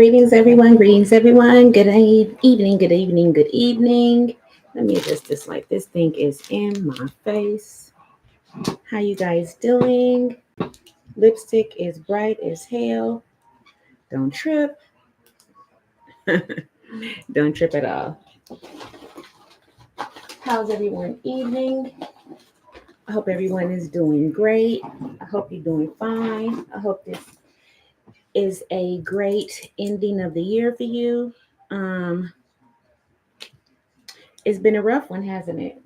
Greetings, everyone. Greetings, everyone. Evening. Good evening. Good evening. Let me adjust this like this thing is in my face. How you guys doing? Lipstick is bright as hell. Don't trip. Don't trip at all. How's everyone evening? I hope everyone is doing great. I hope you're doing fine. I hope this is a great ending of the year for you. Um, it's been a rough one, hasn't it?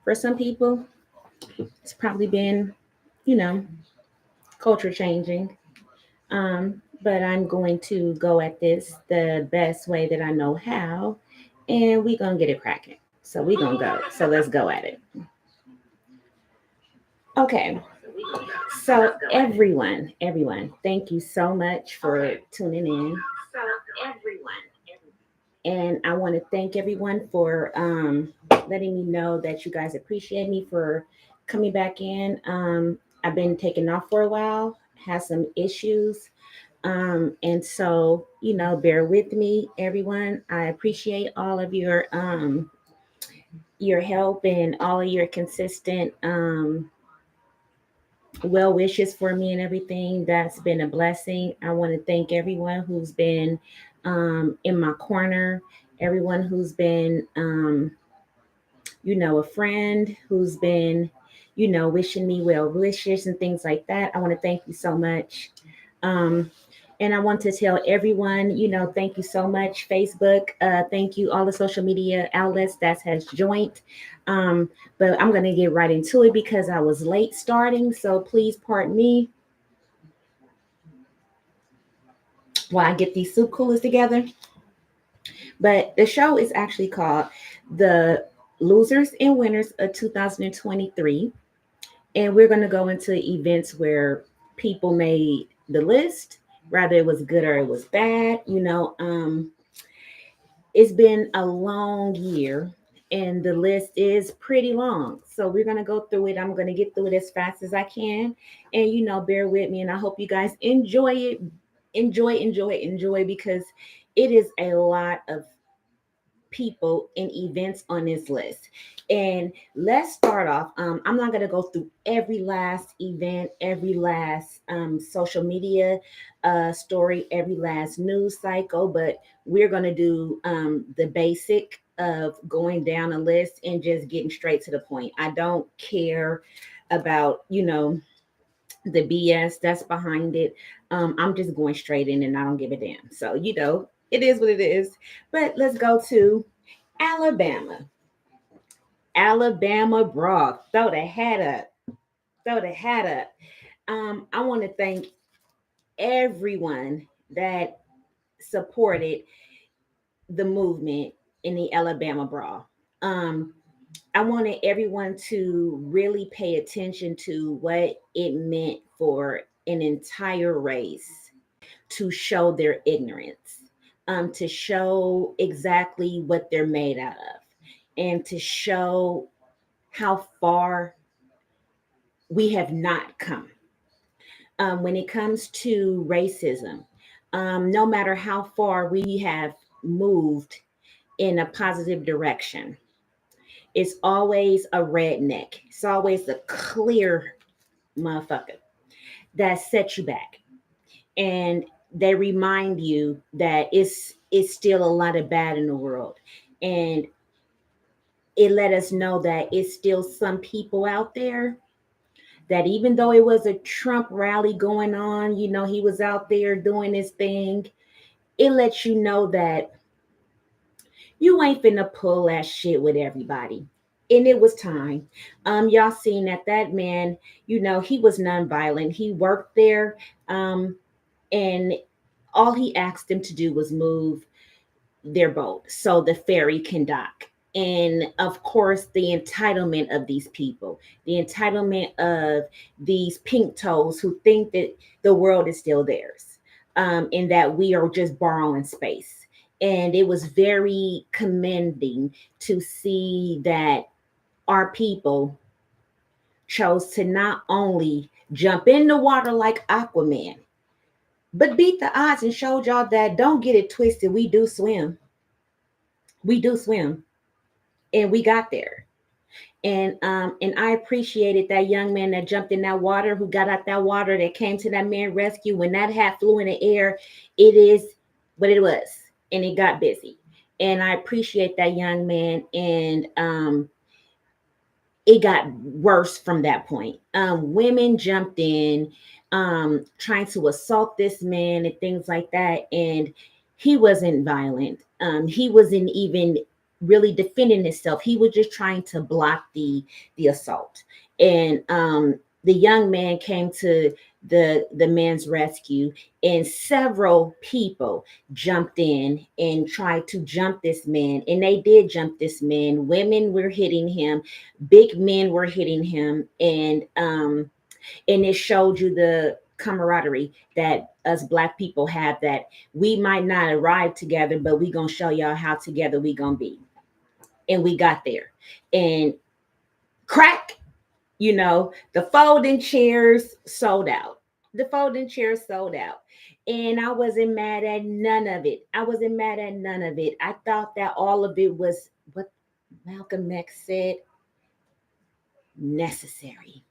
For some people, it's probably been, you know, culture changing. But I'm going to go at this the best way that I know how, and we're gonna get it cracking. So we're gonna go. So let's go at it. Okay. So everyone, thank you so much for tuning in. And I want to thank everyone for letting me know that you guys appreciate me for coming back in. I've been taken off for a while, had some issues. And so, bear with me, everyone. I appreciate all of your help and all of your consistent well wishes for me and everything. That's been a blessing. I want to thank everyone who's been in my corner, everyone who's been, a friend, who's been, wishing me well wishes and things like that. I want to thank you so much. Um, and I want to tell everyone, thank you so much, Facebook. Thank you, all the social media outlets that has joined. Um, but I'm going to get right into it because I was late starting. So please pardon me while I get these soup coolers together. But the show is actually called The Losers and Winners of 2023. And we're going to go into events where people made the list, whether it was good or it was bad. It's been a long year and the list is pretty long. So we're going to go through it. I'm going to get through it as fast as I can. And, bear with me. And I hope you guys enjoy it. Enjoy because it is a lot of people and events on this list. And let's start off. I'm not going to go through every last event, every last social media story, every last news cycle, but we're going to do the basic of going down a list and just getting straight to the point. I don't care about, the BS that's behind it. I'm just going straight in and I don't give a damn. So, it is what it is. But let's go to Alabama. Alabama Broad. Throw the hat up. Throw the hat up. I want to thank everyone that supported the movement in the Alabama Brawl. Um, I wanted everyone to really pay attention to what it meant for an entire race to show their ignorance, to show exactly what they're made out of, and to show how far we have not come. When it comes to racism, no matter how far we have moved in a positive direction, it's always a redneck. It's always a clear motherfucker that sets you back. And they remind you that it's still a lot of bad in the world. And it let us know that it's still some people out there that even though it was a Trump rally going on, he was out there doing his thing, it lets you know that you ain't finna pull that shit with everybody. And it was time. Y'all seen that man, he was nonviolent. He worked there, and all he asked them to do was move their boat so the ferry can dock. And of course, the entitlement of these people, the entitlement of these pink toes who think that the world is still theirs, and that we are just borrowing space. And it was very commending to see that our people chose to not only jump in the water like Aquaman, but beat the odds and showed y'all that don't get it twisted. We do swim. We do swim. And we got there. And I appreciated that young man that jumped in that water, who got out that water, that came to that man rescue. When that hat flew in the air, it is what it was, and it got busy. And I appreciate that young man. And it got worse from that point. Women jumped in, trying to assault this man and things like that. And he wasn't violent. He wasn't even really defending himself. He was just trying to block the assault. And the young man came to the man's rescue, and several people jumped in and tried to jump this man. And they did jump this man. Women were hitting him, big men were hitting him, and it showed you the camaraderie that us Black people have, that we might not arrive together, but we gonna show y'all how together we gonna be. And we got there. And crack, the folding chairs sold out. The folding chairs sold out. And I wasn't mad at none of it. I wasn't mad at none of it. I thought that all of it was what Malcolm X said, necessary.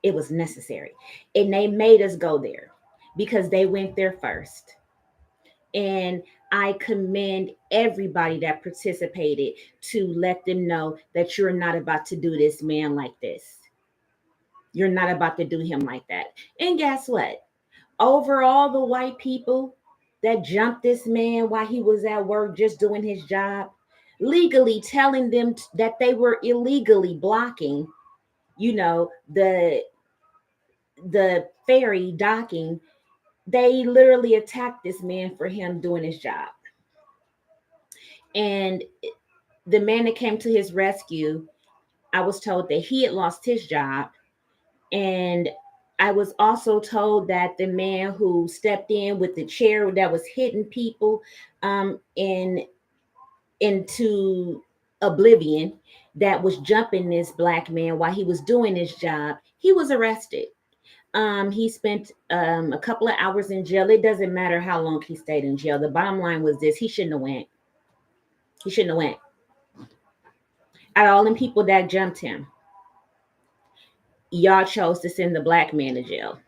It was necessary. And they made us go there because they went there first. And I commend everybody that participated to let them know that you're not about to do this man like this. You're not about to do him like that. And guess what? Over all the white people that jumped this man while he was at work just doing his job, legally telling them that they were illegally blocking, the ferry docking, they literally attacked this man for him doing his job. And the man that came to his rescue, I was told that he had lost his job. And I was also told that the man who stepped in with the chair that was hitting people into oblivion, that was jumping this Black man while he was doing his job, he was arrested. He spent a couple of hours in jail. It doesn't matter how long he stayed in jail. The bottom line was this: he shouldn't have went. He shouldn't have went. Out of all them people that jumped him, y'all chose to send the Black man to jail,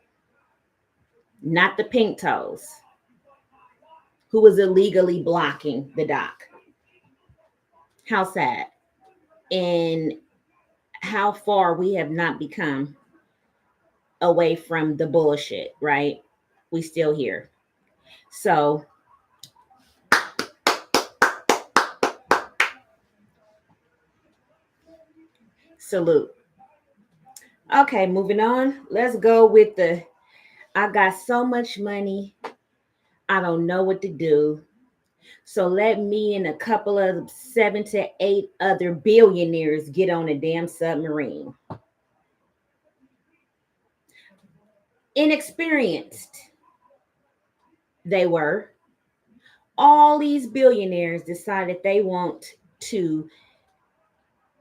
not the pink toes who was illegally blocking the dock. How sad. And how far we have not become away from the bullshit, right? We still here. So salute. Okay, moving on. Let's go with I got so much money, I don't know what to do. So let me and a couple of 7 to 8 other billionaires get on a damn submarine. Inexperienced they were. All these billionaires decided they want to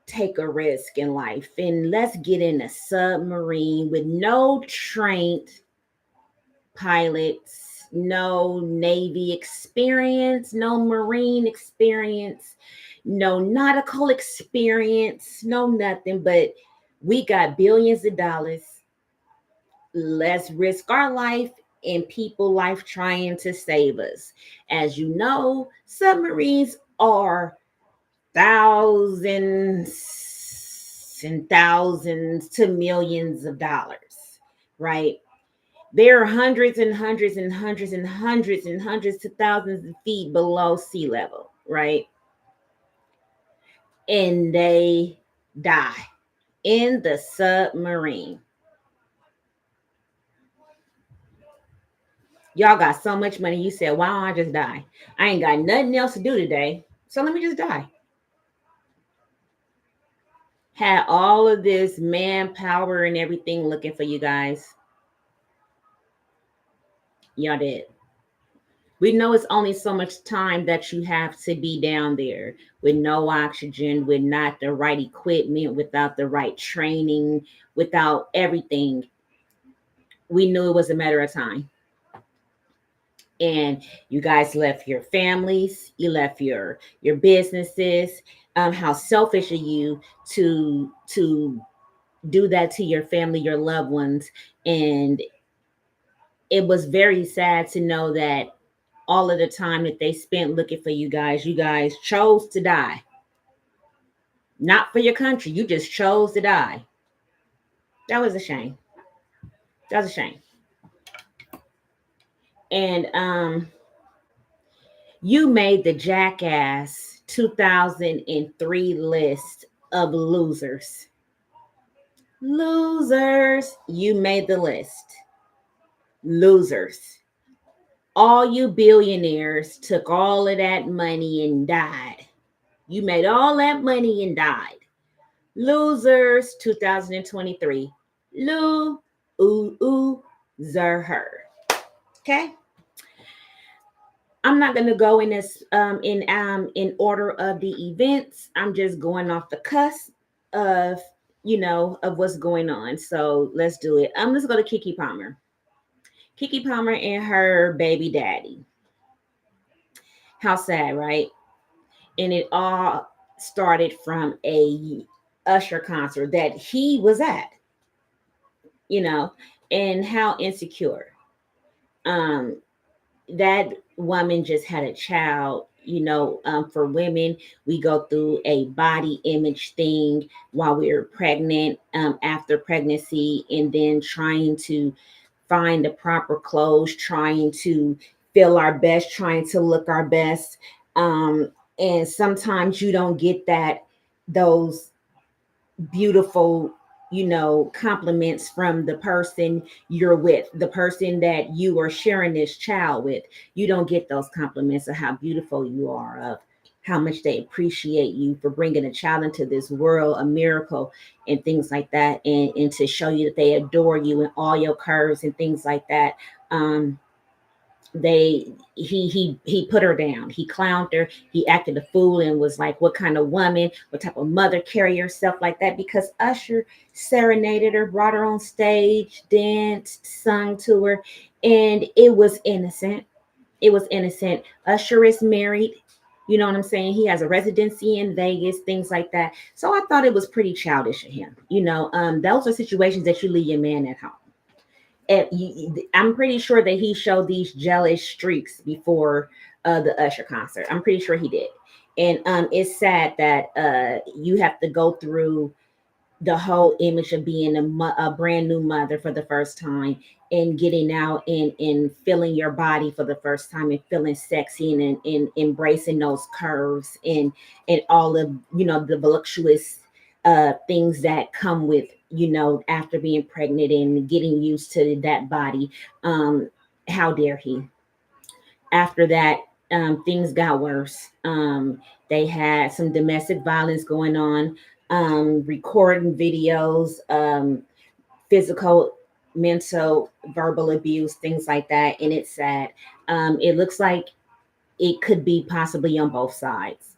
take a risk in life, and let's get in a submarine with no trained pilots, no Navy experience, no Marine experience, no nautical experience, no nothing. But we got billions of dollars. Let's risk our life and people life trying to save us. As you know, submarines are thousands and thousands to millions of dollars, right? There are hundreds and hundreds and hundreds and hundreds and hundreds to thousands of feet below sea level, right? And they die in the submarine. Y'all got so much money. You said, why don't I just die? I ain't got nothing else to do today, so let me just die. Had all of this manpower and everything looking for you guys. Y'all did. We know it's only so much time that you have to be down there with no oxygen, with not the right equipment, without the right training, without everything. we knew it was a matter of time. And you guys left your families, you left your businesses. How selfish of you to do that to your family, your loved ones. And it was very sad to know that all of the time that they spent looking for you guys chose to die. Not for your country, you just chose to die. That was a shame. That was a shame. And you made the Jackass 2003 list of losers. Losers. You made the list. Losers. All you billionaires took all of that money and died. You made all that money and died. Losers 2023. Loser. Okay. I'm not going to go in this in order of the events. I'm just going off the cusp of of what's going on. So let's do it. Let's go to Keke Palmer. Keke Palmer and her baby daddy. How sad, right? And it all started from a Usher concert that he was at. And how insecure. That woman just had a child. For women, we go through a body image thing while we're pregnant, after pregnancy, and then trying to find the proper clothes, trying to feel our best, trying to look our best. And sometimes you don't get those beautiful compliments from the person you're with, the person that you are sharing this child with. You don't get those compliments of how beautiful you are, of how much they appreciate you for bringing a child into this world, a miracle, and things like that, and to show you that they adore you and all your curves and things like that. He put her down. He clowned her. He acted a fool and was like, what kind of woman, what type of mother carry herself like that? Because Usher serenaded her, brought her on stage, danced, sung to her, and it was innocent. It was innocent. Usher is married. You know what I'm saying? He has a residency in Vegas, things like that. So I thought it was pretty childish of him. Those are situations that you leave your man at home. I'm pretty sure that he showed these jealous streaks before the Usher concert. I'm pretty sure he did. And it's sad that you have to go through the whole image of being a brand new mother for the first time, and getting out and feeling your body for the first time, and feeling sexy, and embracing those curves, and all of the voluptuous things that come with after being pregnant and getting used to that body. How dare he? After that, things got worse. They had some domestic violence going on, recording videos, physical, mental, verbal abuse, things like that. And it's sad. It looks like it could be possibly on both sides.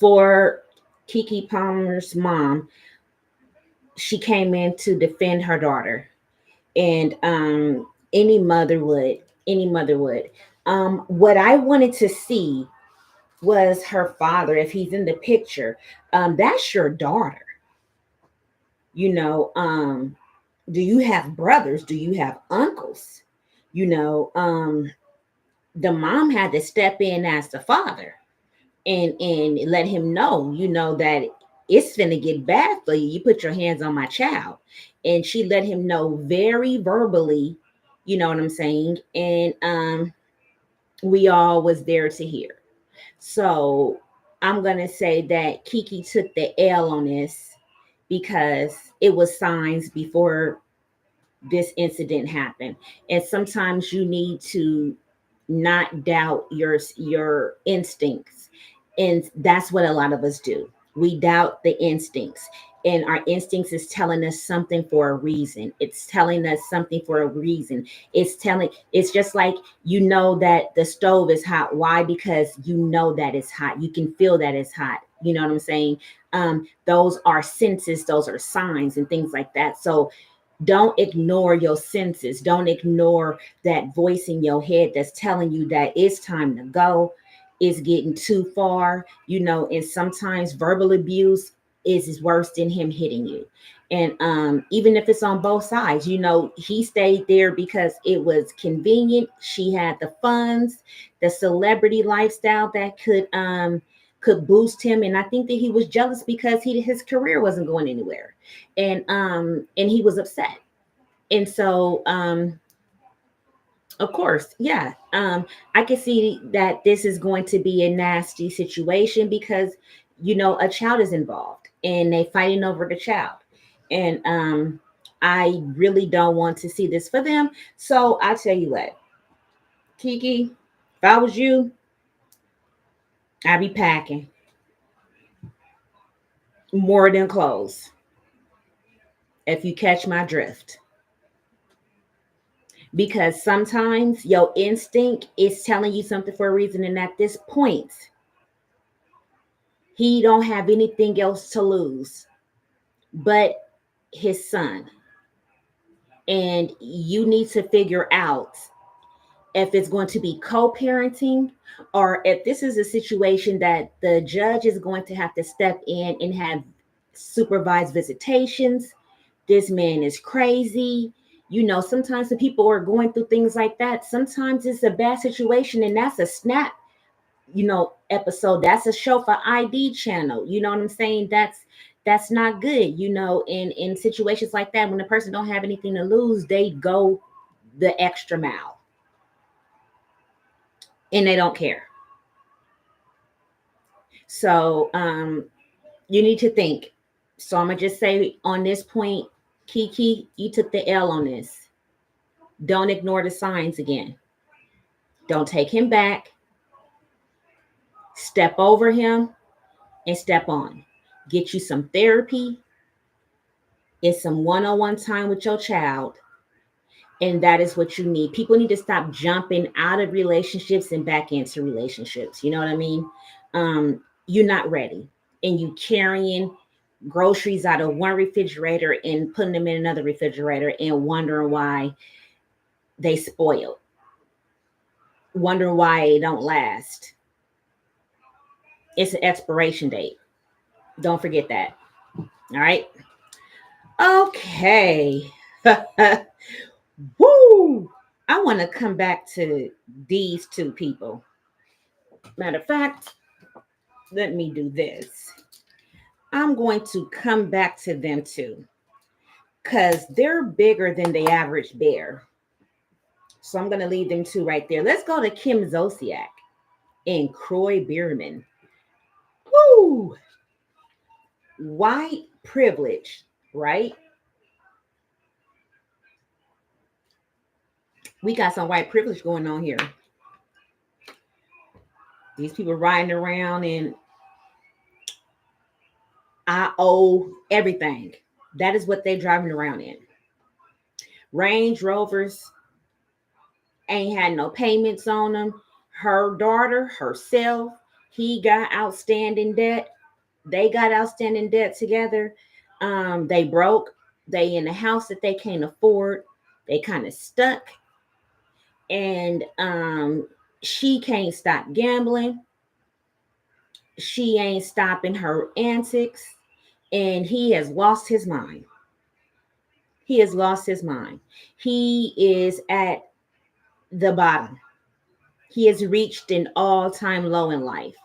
For Keke Palmer's mom, she came in to defend her daughter, and any mother would. What I wanted to see was her father, if he's in the picture. That's your daughter. Do you have brothers? Do you have uncles? The mom had to step in as the father, and let him know, that it's gonna get bad for you. You put your hands on my child. And she let him know very verbally, you know what I'm saying? And we all was there to hear. So I'm gonna say that Keke took the L on this, because it was signs before this incident happened. And sometimes you need to not doubt your instincts. And that's what a lot of us do. We doubt the instincts. And our instincts is telling us something for a reason. It's telling us something for a reason. It's just like, that the stove is hot. Why? Because that it's hot. You can feel that it's hot. You know what I'm saying? Those are senses, those are signs and things like that. So Don't ignore your senses. Don't ignore that voice in your head that's telling you that it's time to go. It's getting too far, and sometimes verbal abuse is worse than him hitting you. And even if it's on both sides, he stayed there because it was convenient. She had the funds, the celebrity lifestyle that could boost him. And I think that he was jealous because his career wasn't going anywhere. And he was upset. And so of course, yeah. I can see that this is going to be a nasty situation because a child is involved and they fighting over the child. And I really don't want to see this for them. So I tell you what, Kiki, if I was you, I'd be packing more than clothes. If you catch my drift. Because sometimes your instinct is telling you something for a reason, and at this point he don't have anything else to lose but his son. And you need to figure out if it's going to be co-parenting or if this is a situation that the judge is going to have to step in and have supervised visitations. This man is crazy. Sometimes the people are going through things like that. Sometimes it's a bad situation, and that's a snap, episode. That's a show for ID channel. You know what I'm saying? That's not good. In situations like that, when the person don't have anything to lose, they go the extra mile and they don't care. So you need to think. So I'm gonna just say on this point, Kiki, you took the L on this. Don't ignore the signs again. Don't take him back. Step over him and step on. Get you some therapy and some one-on-one time with your child. And that is what you need. People need to stop jumping out of relationships and back into relationships. You know what I mean? You're not ready. And you carrying groceries out of one refrigerator and putting them in another refrigerator and wondering why they spoiled. Wondering why they don't last. It's an expiration date. Don't forget that. All right. Okay. Woo! I want to come back to these two people. Matter of fact, let me do this. I'm going to come back to them too, because they're bigger than the average bear. So I'm going to leave them two right there. Let's go to Kim Zolciak and Kroy Biermann. Woo! White privilege, right? We got some white privilege going on here. These people riding around and I owe everything. That is what they're driving around in. Range Rovers ain't had no payments on them. Her daughter, herself, he got outstanding debt. They got outstanding debt together. They broke. They in a house that they can't afford. They kind of stuck. And she can't stop gambling. She ain't stopping her antics. And he has lost his mind. He has lost his mind. He is at the bottom. He has reached an all-time low in life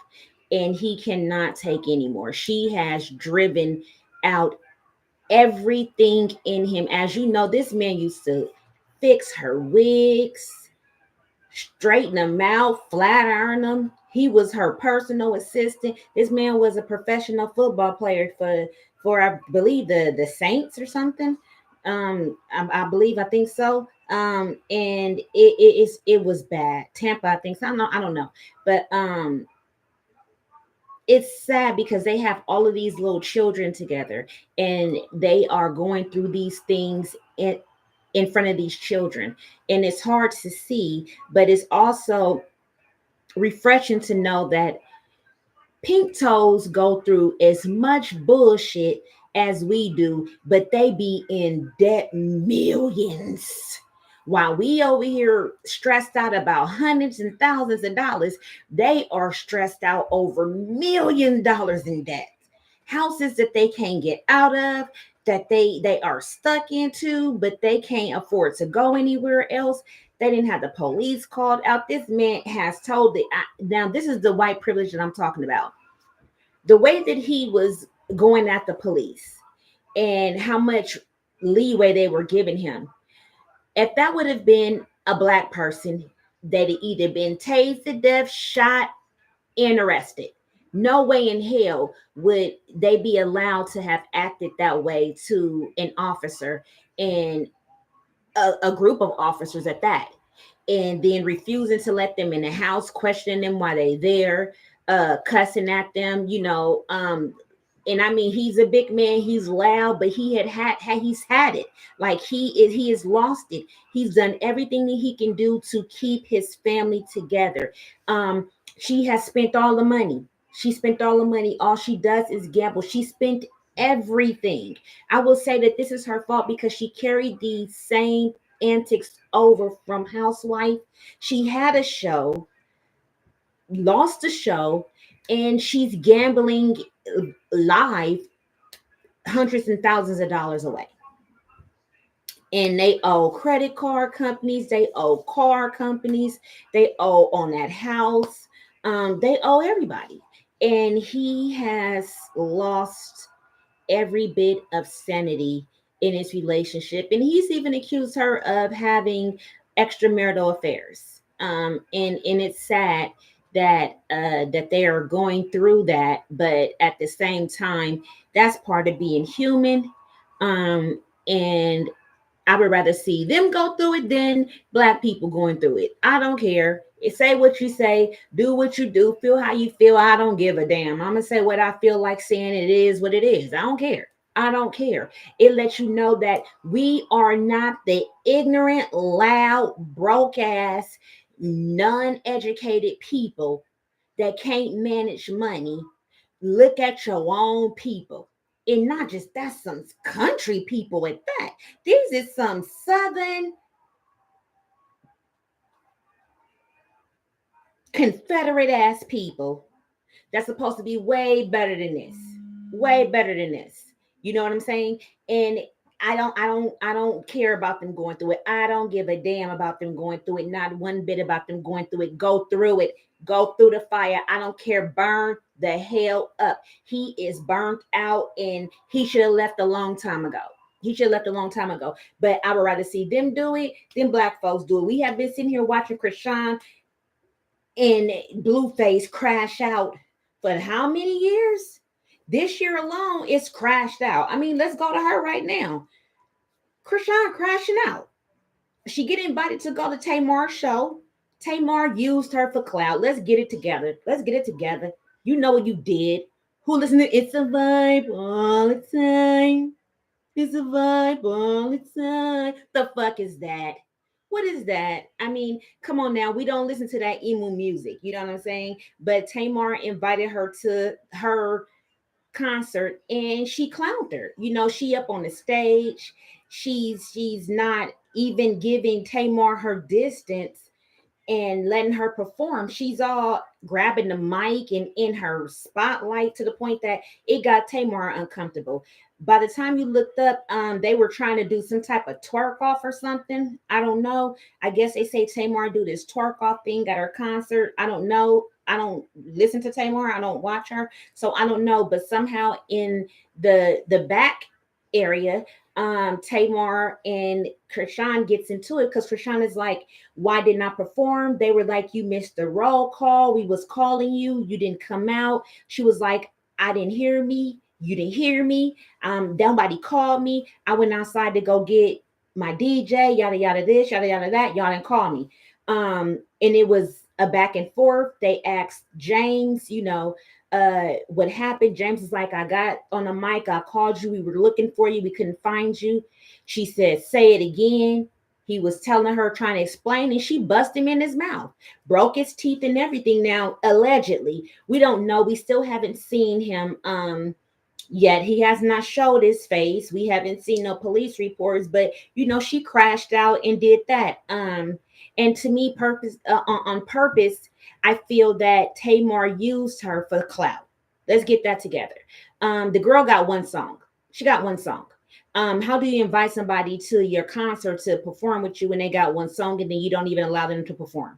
and he cannot take anymore. She has driven out everything in him. As you know, this man used to fix her wigs, straighten them out, flat iron them. He was her personal assistant. This man was a professional football player for I believe the Saints or something. I think so. And it was bad. Tampa, I think so. I don't know. But it's sad because they have all of these little children together and they are going through these things in front of these children. And it's hard to see, but it's also refreshing to know that pink toes go through as much bullshit as we do, but they be in debt millions. While we over here stressed out about hundreds and thousands of dollars, they are stressed out over $1 million in debt. Houses that they can't get out of, that they are stuck into, but they can't afford to go anywhere else. They didn't have the police called out. This man has told the now this is the white privilege that I'm talking about. The way that he was going at the police and how much leeway they were giving him. If that would have been a black person, they'd have either been tased to death, shot, and arrested. No way in hell would they be allowed to have acted that way to an officer and a group of officers at that, and then refusing to let them in the house, questioning them while they there, cussing at them, and I mean he's a big man, he's loud, but he's had it. Like he has lost it. He's done everything that he can do to keep his family together. She has spent all the money. She spent all the money. All she does is gamble. She spent everything. I will say that this is her fault because she carried the same antics over from Housewife. She had a show, lost the show, and she's gambling live hundreds and thousands of dollars away. And they owe credit card companies, they owe car companies, they owe on that house, they owe everybody. And he has lost every bit of sanity in his relationship. And he's even accused her of having extramarital affairs. And it's sad that they are going through that, but at the same time, that's part of being human. And I would rather see them go through it than black people going through it. I don't care. Say what you say, do what you do, feel how you feel. I don't give a damn. I'm gonna say what I feel like saying. It is what it is. I don't care. I don't care. It lets you know that we are not the ignorant, loud, broke ass, non-educated people that can't manage money. Look at your own people. And not just that's some country people at that. These is some southern Confederate ass people that's supposed to be way better than this. Way better than this. You know what I'm saying? And I don't care about them going through it. I don't give a damn about them going through it. Not one bit about them going through it. Go through it. Go through the fire. I don't care. Burn the hell up. He is burnt out and he should have left a long time ago. He should have left a long time ago. But I would rather see them do it than black folks do it. We have been sitting here watching Krishan and Blueface crash out for how many years? This year alone, it's crashed out. I mean, let's go to her right now. Krishan crashing out. She get invited to go to Tamar's show. Tamar used her for clout. Let's get it together. Let's get it together. You know what you did. Who listened to It's a Vibe all the time? It's a vibe all the time. The fuck is that? What is that? I mean, come on now. We don't listen to that emo music. You know what I'm saying? But Tamar invited her to her concert and she clowned her. She up on the stage. She's not even giving Tamar her distance and letting her perform. She's all grabbing the mic and in her spotlight to the point that it got Tamar uncomfortable. By the time you looked up, they were trying to do some type of twerk off or something. I don't know. I guess they say Tamar do this twerk off thing at her concert. I don't know. I don't listen to Tamar. I don't watch her, so I don't know. But somehow in the back area, Tamar and Krishan gets into it because Krishan is like, why didn't I perform? They were like, you missed the roll call. We was calling you. You didn't come out. She was like, I didn't hear me. You didn't hear me. Nobody called me. I went outside to go get my DJ, yada, yada, this, yada, yada, that. Y'all didn't call me. And it was a back and forth. They asked James, what happened. James is like, I got on the mic. I called you. We were looking for you. We couldn't find you. She said, say it again. He was telling her, trying to explain, and she busted him in his mouth, broke his teeth and everything. Now, allegedly, we don't know. We still haven't seen him Yet he has not showed his face. We haven't seen no police reports, but she crashed out and did that. And to me, on purpose, I feel that Tamar used her for clout. Let's get that together. The girl got one song. She got one song. How do you invite somebody to your concert to perform with you when they got one song and then you don't even allow them to perform?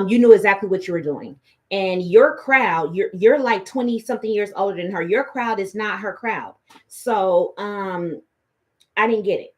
You knew exactly what you were doing. And your crowd, you're like 20 something years older than her. Your crowd is not her crowd. So I didn't get it.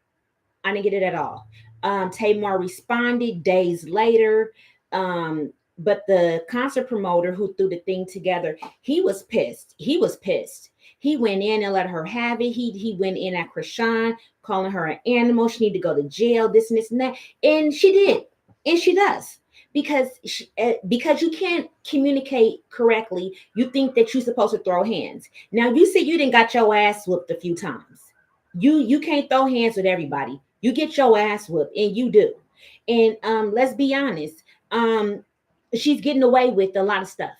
I didn't get it at all. Tamar responded days later. But the concert promoter who threw the thing together, he was pissed. He was pissed. He went in and let her have it. He went in at Krishan, calling her an animal. She need to go to jail, this and this and that. And she did. And she does. Because you can't communicate correctly, you think that you're supposed to throw hands. Now you say you didn't got your ass whooped a few times. You can't throw hands with everybody. You get your ass whooped, and you do. And let's be honest, she's getting away with a lot of stuff.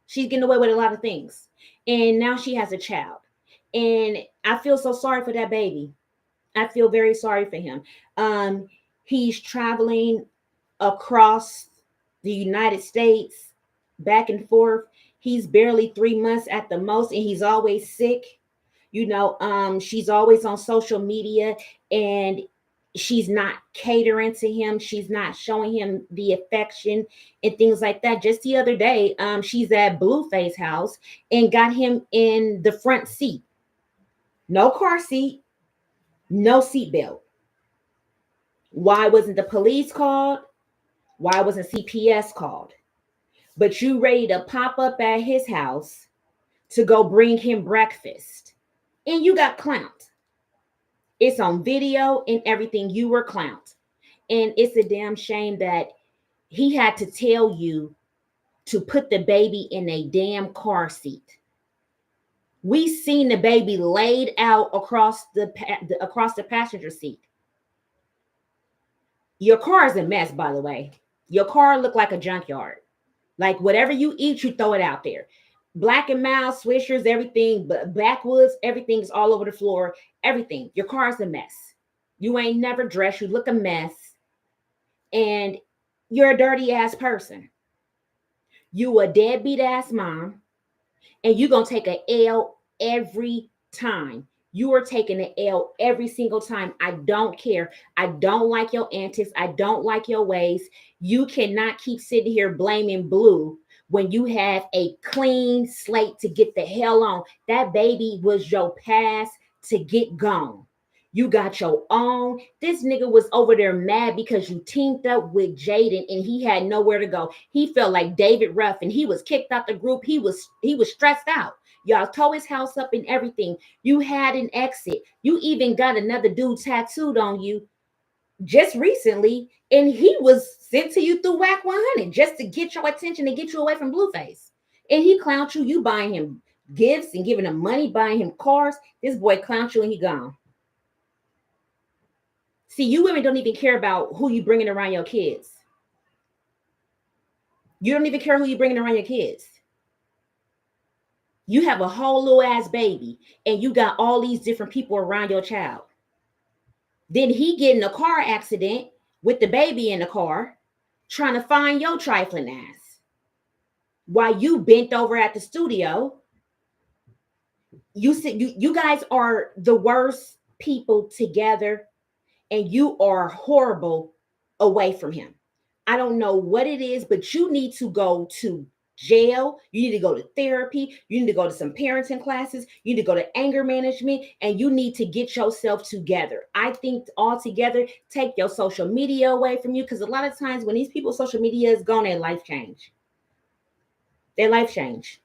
She's getting away with a lot of things. And now she has a child. And I feel so sorry for that baby. I feel very sorry for him. He's traveling across the United States, back and forth. He's barely 3 months at the most, and he's always sick. She's always on social media, and she's not catering to him. She's not showing him the affection and things like that. Just the other day, she's at Blueface house and got him in the front seat. No car seat, no seatbelt. Why wasn't the police called? Why wasn't CPS called? But you ready to pop up at his house to go bring him breakfast. And you got clowned. It's on video and everything. You were clowned. And it's a damn shame that he had to tell you to put the baby in a damn car seat. We seen the baby laid out across the passenger seat. Your car is a mess, by the way. Your car looked like a junkyard. Like whatever you eat, you throw it out there. Black and Mild, Swishers, everything, but backwoods, everything's all over the floor. Everything. Your car's a mess. You ain't never dressed. You look a mess. And you're a dirty ass person. You a deadbeat ass mom. And you gonna take an L every time. You are taking an L every single time. I don't care. I don't like your antics. I don't like your ways. You cannot keep sitting here blaming Blue when you have a clean slate to get the hell on. That baby was your pass to get gone. You got your own. This nigga was over there mad because you teamed up with Jaden and he had nowhere to go. He felt like David Ruffin. He was kicked out the group. He was stressed out. Y'all tore his house up and everything. You had an exit. You even got another dude tattooed on you just recently, and he was sent to you through WAC 100 just to get your attention and get you away from Blueface. And he clowned you. You buying him gifts and giving him money, buying him cars. This boy clowned you and he gone. See, you women don't even care about who you bringing around your kids. You don't even care who you bringing around your kids. You have a whole little ass baby and you got all these different people around your child. Then he get in a car accident with the baby in the car, trying to find your trifling ass. While you bent over at the studio, you guys are the worst people together and you are horrible away from him. I don't know what it is, but you need to go to jail. You need to go to therapy. You need to go to some parenting classes. You need to go to anger management, and you need to get yourself together. I think altogether, take your social media away from you, because a lot of times when these people's social media is gone, their life change. Their life change.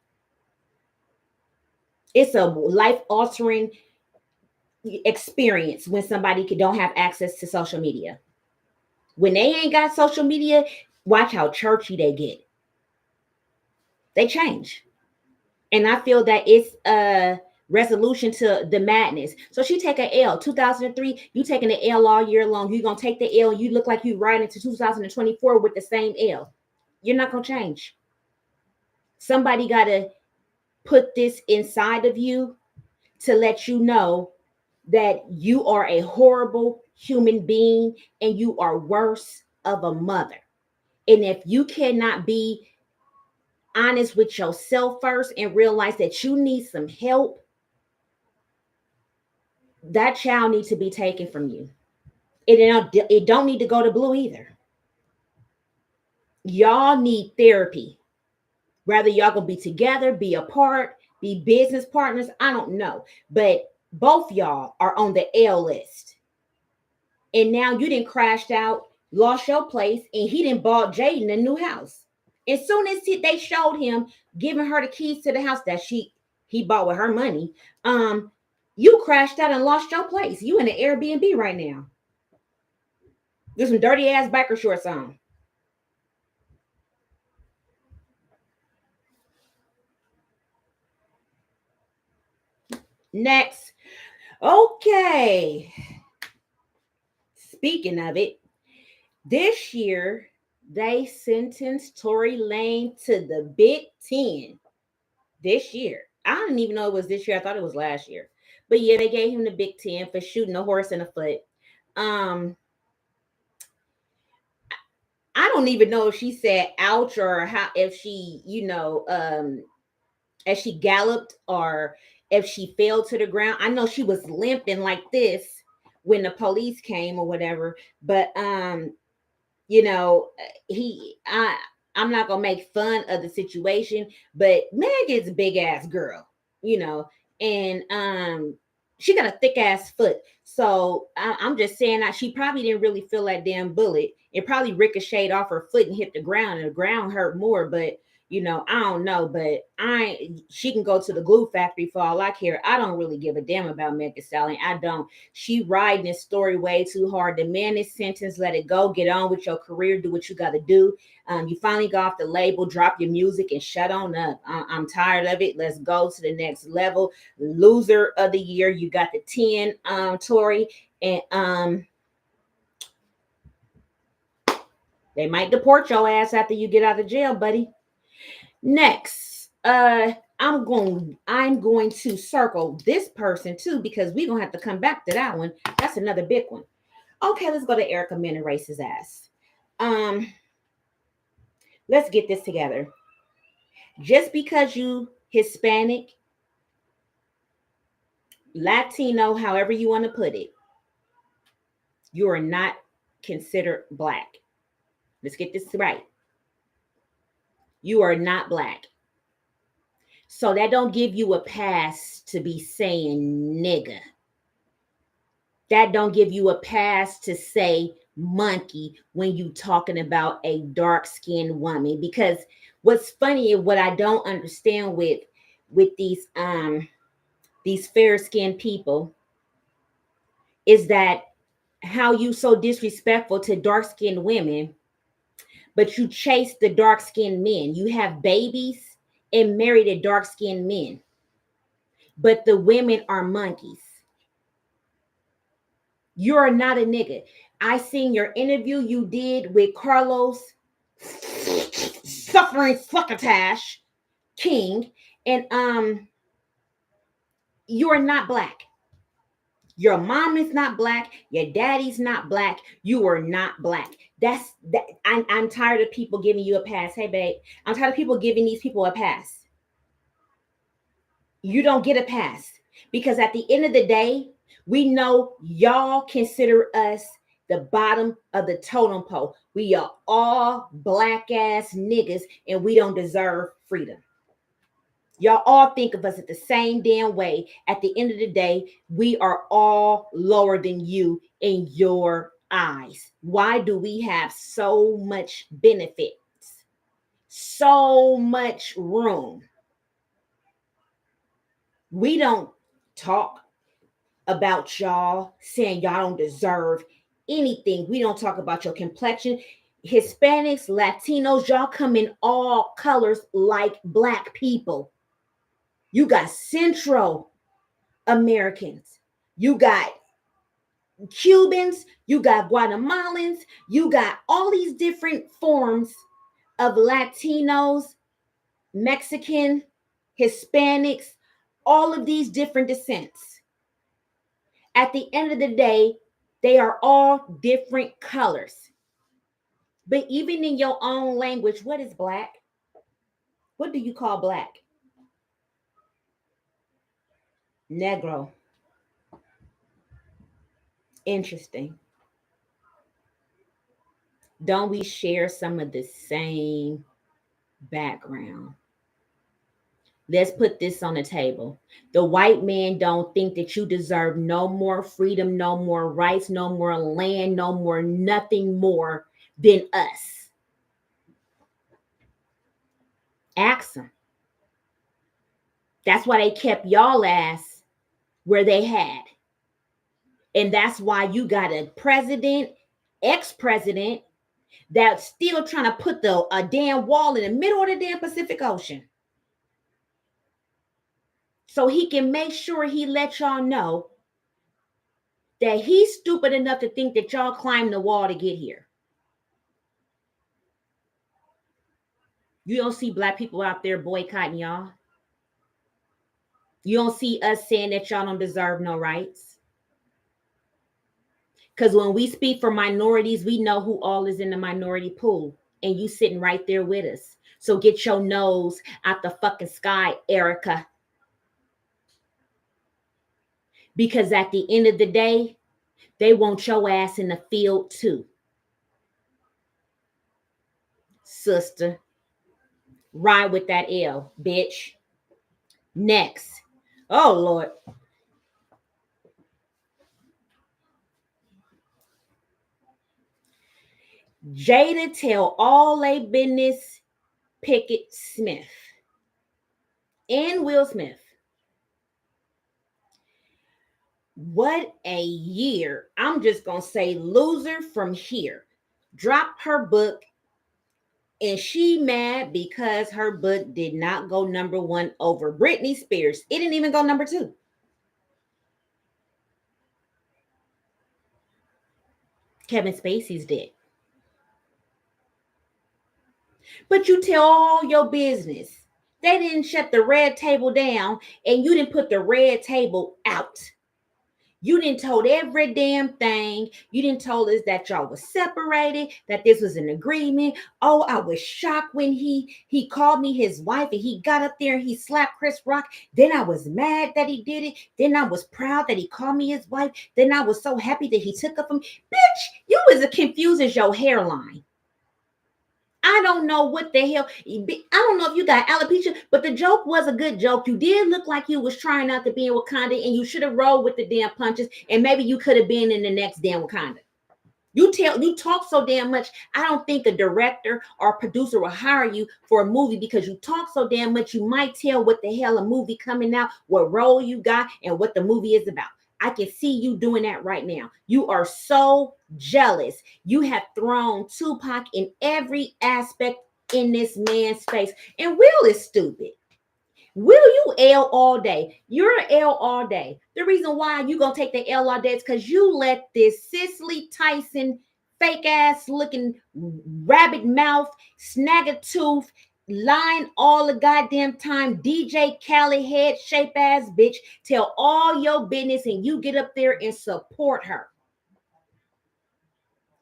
It's a life-altering experience when somebody don't have access to social media. When they ain't got social media, watch how churchy they get. They change. And I feel that it's a resolution to the madness. So she take an L. 2003, you taking the L all year long. You're going to take the L. You look like you riding into 2024 with the same L. You're not going to change. Somebody got to put this inside of you to let you know that you are a horrible human being and you are worse of a mother. And if you cannot be honest with yourself first and realize that you need some help, that child needs to be taken from you. It don't need to go to Blue either. Y'all need therapy. Whether y'all gonna be together, be apart, be business partners, I don't know. But both y'all are on the L list. And now you didn't crashed out, lost your place, and he didn't bought Jaden a new house. As soon as they showed him giving her the keys to the house that he bought with her money, you crashed out and lost your place. You in an Airbnb right now. There's some dirty ass biker shorts on. Next. Okay. Speaking of it, this year they sentenced Tory Lane to the Big 10. This year. I didn't even know it was this year. I thought it was last year. But yeah, they gave him the Big 10 for shooting a horse in the foot. I don't even know if she said ouch or how, if she, as she galloped or if she fell to the ground. I know she was limping like this when the police came or whatever. But you know, I'm not gonna make fun of the situation, but Meg is a big ass girl, and she got a thick ass foot. So I'm just saying that she probably didn't really feel that damn bullet. It probably ricocheted off her foot and hit the ground, and the ground hurt more. But I don't know. But she can go to the glue factory for all I care. I don't really give a damn about Meg Thee Stallion. I don't. She riding this story way too hard. The man is sentenced. Let it go. Get on with your career. Do what you got to do. You finally got off the label. Drop your music and shut on up. I'm tired of it. Let's go to the next level. Loser of the year. You got the 10, Tory, and they might deport your ass after you get out of jail, buddy. Next, I'm going to circle this person too because we're gonna have to come back to that one. That's another big one. Okay, let's go to Erica Mena Race's ass. Let's get this together. Just because you Hispanic, Latino, however you want to put it, you are not considered black. Let's get this right. You are not black. So that don't give you a pass to be saying nigga. That don't give you a pass to say monkey when you talking about a dark-skinned woman. Because what's funny and what I don't understand with these fair-skinned people is that how you so disrespectful to dark-skinned women, but you chase the dark-skinned men. You have babies and marry the dark-skinned men, but the women are monkeys. You're not a nigga. I seen your interview you did with Carlos suffering succotash King, and you're not black. Your mom is not black. Your daddy's not black. You are not black. That's that. I'm tired of people giving you a pass. Hey, babe, I'm tired of people giving these people a pass. You don't get a pass because at the end of the day, we know y'all consider us the bottom of the totem pole. We are all black ass niggas and we don't deserve freedom. Y'all all think of us at the same damn way. At the end of the day, we are all lower than you in your eyes. Why do we have so much benefits? So much room. We don't talk about y'all saying y'all don't deserve anything. We don't talk about your complexion. Hispanics, Latinos, y'all come in all colors like black people. You got Central Americans. You got Cubans. You got Guatemalans. You got all these different forms of Latinos, Mexican, Hispanics, all of these different descents. At the end of the day, they are all different colors. But even in your own language, what is black? What do you call black? Negro. Interesting. Don't we share some of the same background? Let's put this on the table. The white man don't think that you deserve no more freedom, no more rights, no more land, no more nothing more than us. Ask them. That's why they kept y'all ass where they had. And that's why you got a president, ex-president, that's still trying to put a damn wall in the middle of the damn Pacific Ocean. So he can make sure he let y'all know that he's stupid enough to think that y'all climbed the wall to get here. You don't see black people out there boycotting y'all. You don't see us saying that y'all don't deserve no rights. Because when we speak for minorities, we know who all is in the minority pool. And you sitting right there with us. So get your nose out the fucking sky, Erica. Because at the end of the day, they want your ass in the field too. Sister, ride with that L, bitch. Next. Oh, Lord. Jada tell all they business Pickett Smith and Will Smith. What a year. I'm just going to say loser from here. Drop her book and she mad because her book did not go #1 over Britney Spears. It didn't even go #2. Kevin Spacey's dead. But you tell all your business. They didn't shut the red table down and you didn't put the red table out. You didn't told every damn thing. You didn't told us that y'all was separated, that this was an agreement. Oh, I was shocked when he called me his wife and he got up there and he slapped Chris Rock. Then I was mad that he did it. Then I was proud that he called me his wife. Then I was so happy that he took up from bitch. You was as confused as your hairline. I don't know what the hell. I don't know if you got alopecia, but the joke was a good joke. You did look like you was trying not to be in Wakanda, and you should have rolled with the damn punches, and maybe you could have been in the next damn Wakanda. You talk so damn much. I don't think a director or a producer will hire you for a movie because you talk so damn much. You might tell what the hell a movie coming out, what role you got, and what the movie is about. I can see you doing that right now. You are so jealous. You have thrown Tupac in every aspect in this man's face. And Will is stupid. Will, you L all day. You're L all day. The reason why you gonna take the L all day is because you let this Cicely Tyson fake ass looking rabbit mouth, snag a tooth, lying all the goddamn time, DJ Khaled head shape ass bitch tell all your business and you get up there and support her.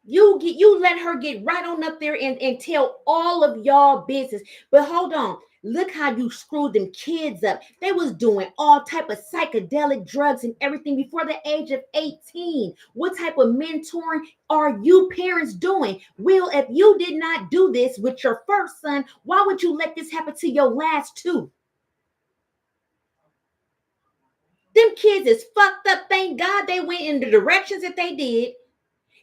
You let her get right on up there and tell all of y'all business. But hold on. Look how you screwed them kids up. They was doing all type of psychedelic drugs and everything before the age of 18. What type of mentoring are you parents doing? Will, if you did not do this with your first son, why would you let this happen to your last two? Them kids is fucked up. Thank God they went in the directions that they did.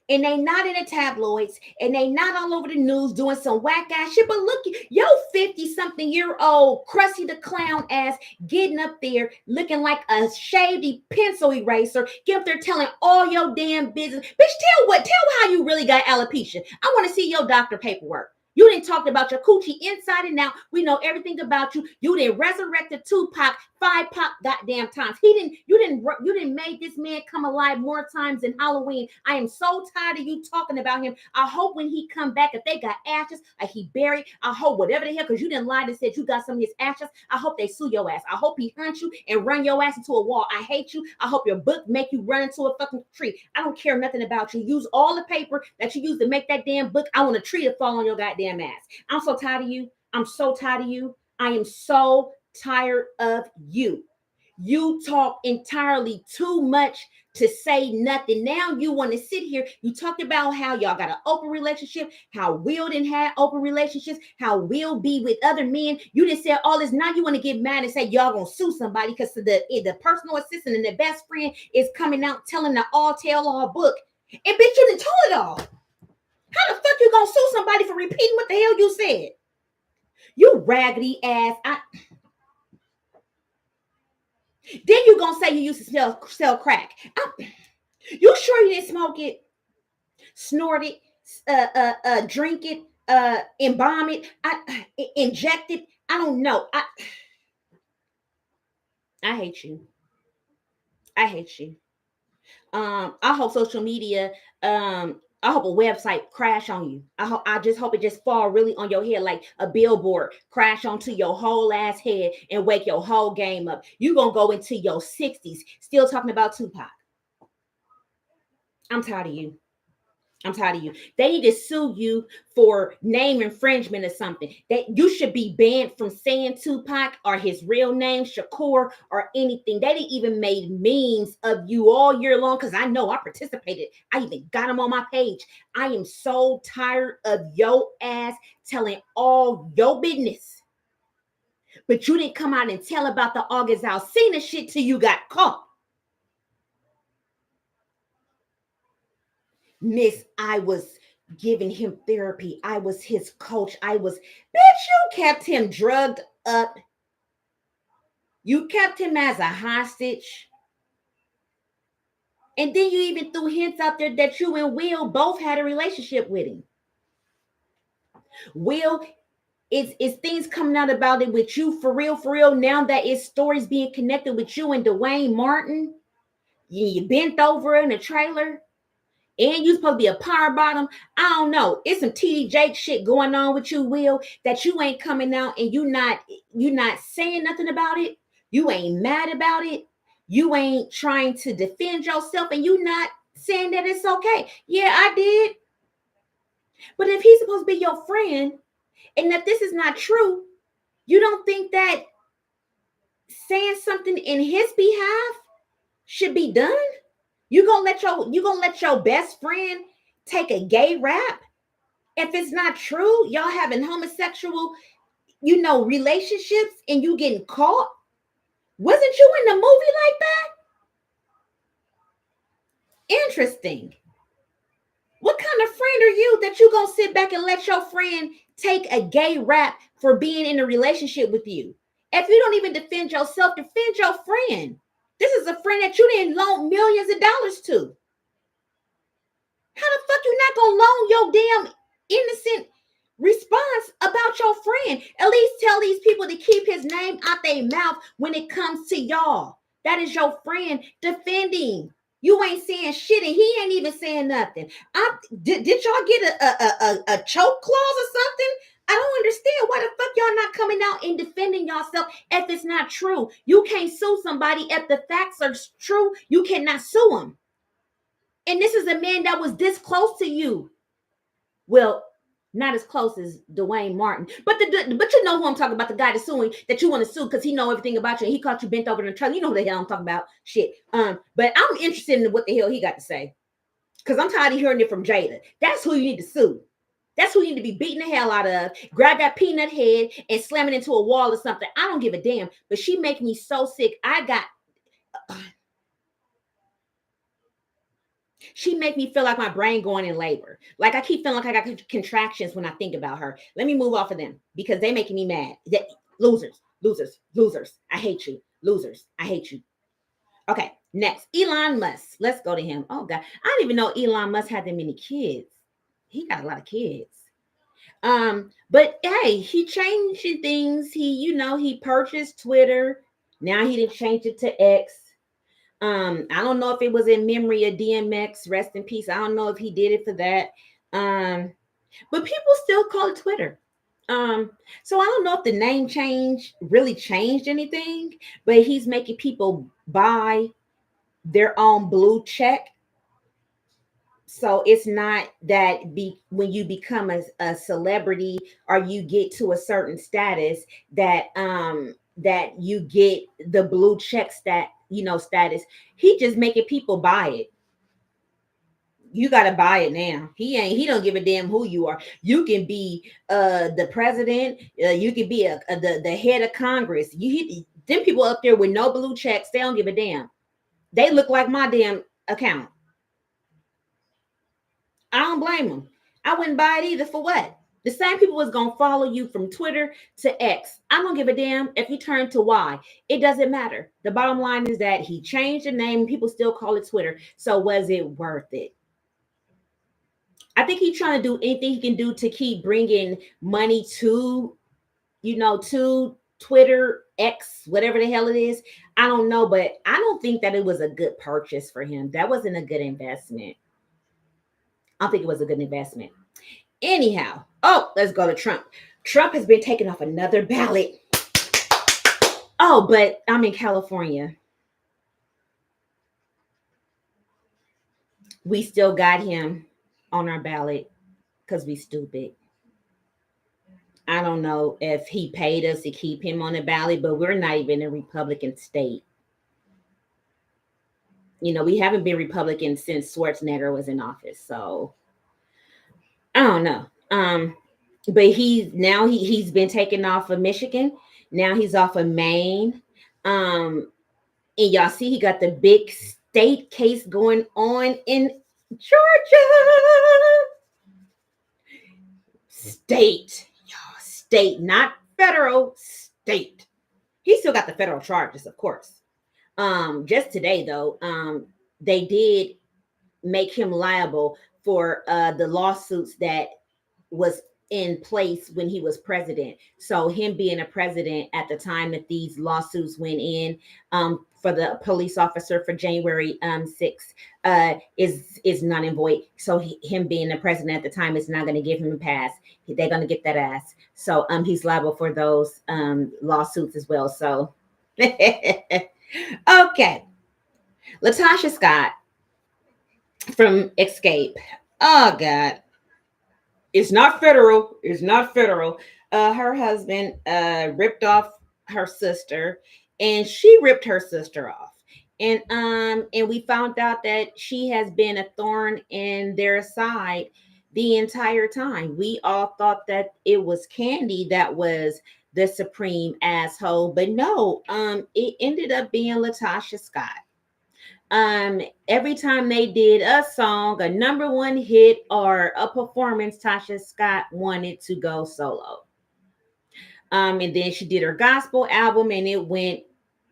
And they not in the tabloids, and they not all over the news doing some whack ass shit. But look, yo, 50-something-year-old Krusty the Clown ass getting up there looking like a shady pencil eraser, get up there telling all your damn business. Bitch, tell how you really got alopecia. I want to see your doctor paperwork. You didn't talk about your coochie inside and out. We know everything about you. You didn't resurrected Tupac 5 goddamn times. You didn't make this man come alive more times than Halloween. I am so tired of you talking about him. I hope when he come back, if they got ashes, like he buried, I hope whatever the hell, because you didn't lie and said you got some of his ashes. I hope they sue your ass. I hope he hunt you and run your ass into a wall. I hate you. I hope your book make you run into a fucking tree. I don't care nothing about you. Use all the paper that you used to make that damn book. I want a tree to fall on your goddamn ass. I'm so tired of you. I'm so tired of you. I am so tired of you. You talk entirely too much to say nothing. Now you want to sit here. You talked about how y'all got an open relationship, how Will didn't have open relationships, how Will be with other men. You just said all this. Now you want to get mad and say y'all gonna sue somebody because the personal assistant and the best friend is coming out telling the all book. And bitch, you done told it all. How the fuck you gonna sue somebody for repeating what the hell you said? You raggedy ass. Then you gonna say you used to sell crack. You sure you didn't smoke it, snort it, drink it, embalm it, inject it? I don't know. I hate you. I hate you. I hope social media, I hope a website crash on you. I just hope it just fall really on your head like a billboard, crash onto your whole ass head and wake your whole game up. You gonna go into your 60s still talking about Tupac. I'm tired of you. I'm tired of you. They need to sue you for name infringement or something. That you should be banned from saying Tupac or his real name, Shakur, or anything. They didn't even made memes of you all year long because I know I participated. I even got them on my page. I am so tired of your ass telling all your business. But you didn't come out and tell about the August Alsina shit till you got caught. Miss, I was giving him therapy. I was his coach. Bitch, you kept him drugged up. You kept him as a hostage. And then you even threw hints out there that you and Will both had a relationship with him. Will, is things coming out about it with you for real, now that it's stories being connected with you and Dwayne Martin? You bent over in a trailer? And you supposed to be a power bottom. I don't know. It's some TD Jake shit going on with you, Will, that you ain't coming out and you not saying nothing about it. You ain't mad about it. You ain't trying to defend yourself, and you not saying that it's okay. Yeah, I did. But if he's supposed to be your friend, and that this is not true, you don't think that saying something in his behalf should be done? You gonna let your best friend take a gay rap? If it's not true, y'all having homosexual, relationships and you getting caught? Wasn't you in the movie like that? Interesting. What kind of friend are you that you gonna sit back and let your friend take a gay rap for being in a relationship with you? If you don't even defend yourself, defend your friend. This is a friend that you didn't loan millions of dollars to. How the fuck you not gonna loan your damn innocent response about your friend? At least tell these people to keep his name out their mouth when it comes to y'all. That is your friend defending. You ain't saying shit, and he ain't even saying nothing. Did y'all get a choke clause or something? I don't understand why the fuck y'all not coming out and defending yourself if it's not true. You can't sue somebody if the facts are true. You cannot sue them. And this is a man that was this close to you. Well, not as close as Dwayne Martin, but you know who I'm talking about, the guy that's suing, that you want to sue because he know everything about you and he caught you bent over in the trailer. You know who the hell I'm talking about. Shit. But I'm interested in what the hell he got to say. Because I'm tired of hearing it from Jada. That's who you need to sue. That's who you need to be beating the hell out of. Grab that peanut head and slam it into a wall or something. I don't give a damn. But she make me so sick. She make me feel like my brain going in labor. Like I keep feeling like I got contractions when I think about her. Let me move off of them because they making me mad. Losers. I hate you. Losers. I hate you. Okay, next. Elon Musk. Let's go to him. Oh God. I didn't even know Elon Musk had that many kids. He got a lot of kids. But hey, he changing things. He purchased Twitter. Now he didn't change it to X. I don't know if it was in memory of DMX, rest in peace. I don't know if he did it for that. Um, but people still call it Twitter. Um, so I don't know if the name change really changed anything, but he's making people buy their own blue check. So it's not that when you become a celebrity or you get to a certain status that you get the blue check status. He just making people buy it. You got to buy it now. He don't give a damn who you are. You can be the president, you can be the head of Congress. Them people up there with no blue checks, they don't give a damn. They look like my damn account. I don't blame them. I wouldn't buy it either. For what? The same people is gonna follow you from Twitter to X. I don't give a damn if you turn to Y. It doesn't matter. The bottom line is that he changed the name. People still call it Twitter. So was it worth it? I think he's trying to do anything he can do to keep bringing money to Twitter, X, whatever the hell it is. I don't know, but I don't think that it was a good purchase for him. That wasn't a good investment. I don't think it was a good investment. Anyhow, let's go to Trump. Trump has been taken off another ballot. Oh, but I'm in California. We still got him on our ballot because we stupid. I don't know if he paid us to keep him on the ballot, but we're not even a Republican state. We haven't been Republican since Schwarzenegger was in office. So I don't know. But he's been taken off of Michigan. Now he's off of Maine. And y'all see he got the big state case going on in Georgia. State, y'all, state, not federal, state. He still got the federal charges, of course. Just today though, they did make him liable for the lawsuits that was in place when he was president. So him being a president at the time that these lawsuits went in, for the police officer for January 6th, is non and void. So him being the president at the time is not going to give him a pass. They're going to get that ass. So he's liable for those lawsuits as well. So okay, Latasha Scott from Escape. Oh God. It's not federal. It's not federal. Her husband ripped off her sister, and she ripped her sister off. And we found out that she has been a thorn in their side the entire time. We all thought that it was Candy that was the supreme asshole, but no, it ended up being Latasha Scott. Every time they did a song, a number one hit, or a performance, Tasha Scott wanted to go solo. And then she did her gospel album and it went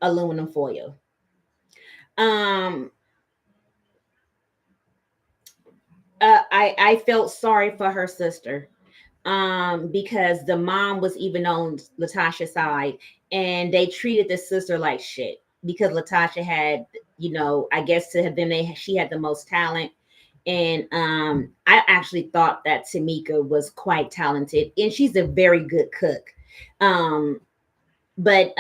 aluminum foil. I felt sorry for her sister, because the mom was even on Latasha's side and they treated the sister like shit because Latasha had, I guess to them, she had the most talent. And I actually thought that Tamika was quite talented and she's a very good cook. But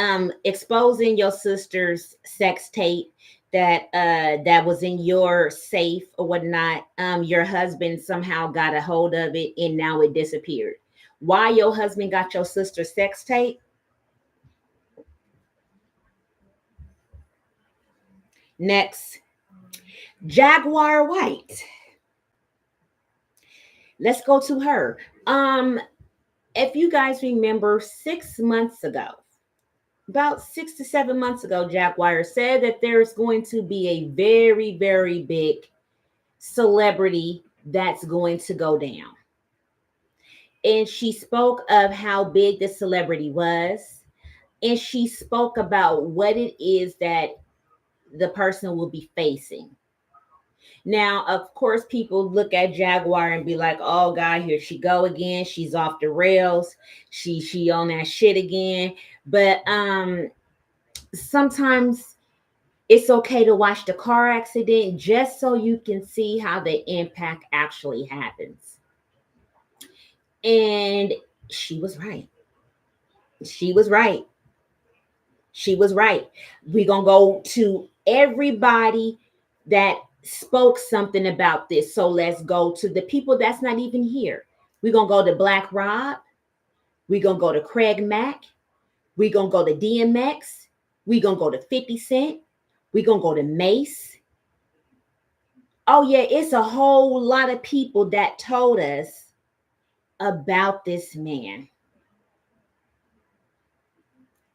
exposing your sister's sex tape that was in your safe or whatnot, your husband somehow got a hold of it and now it disappeared. Why your husband got your sister's sex tape? Next, Jaguar White. Let's go to her. If you guys remember 6 months ago, about 6 to 7 months ago, Jaguar said that there's going to be a very, very big celebrity that's going to go down. And she spoke of how big the celebrity was. And she spoke about what it is that the person will be facing. Now, of course, people look at Jaguar and be like, "Oh God, here she go again. She's off the rails. She on that shit again." But sometimes it's okay to watch the car accident just so you can see how the impact actually happens. And she was right. She was right. She was right. We're going to go to everybody that spoke something about this. So let's go to the people that's not even here. We're going to go to Black Rob. We're going to go to Craig Mack. We're going to go to DMX. We're going to go to 50 Cent. We're going to go to Mace. Oh, yeah, it's a whole lot of people that told us about this man,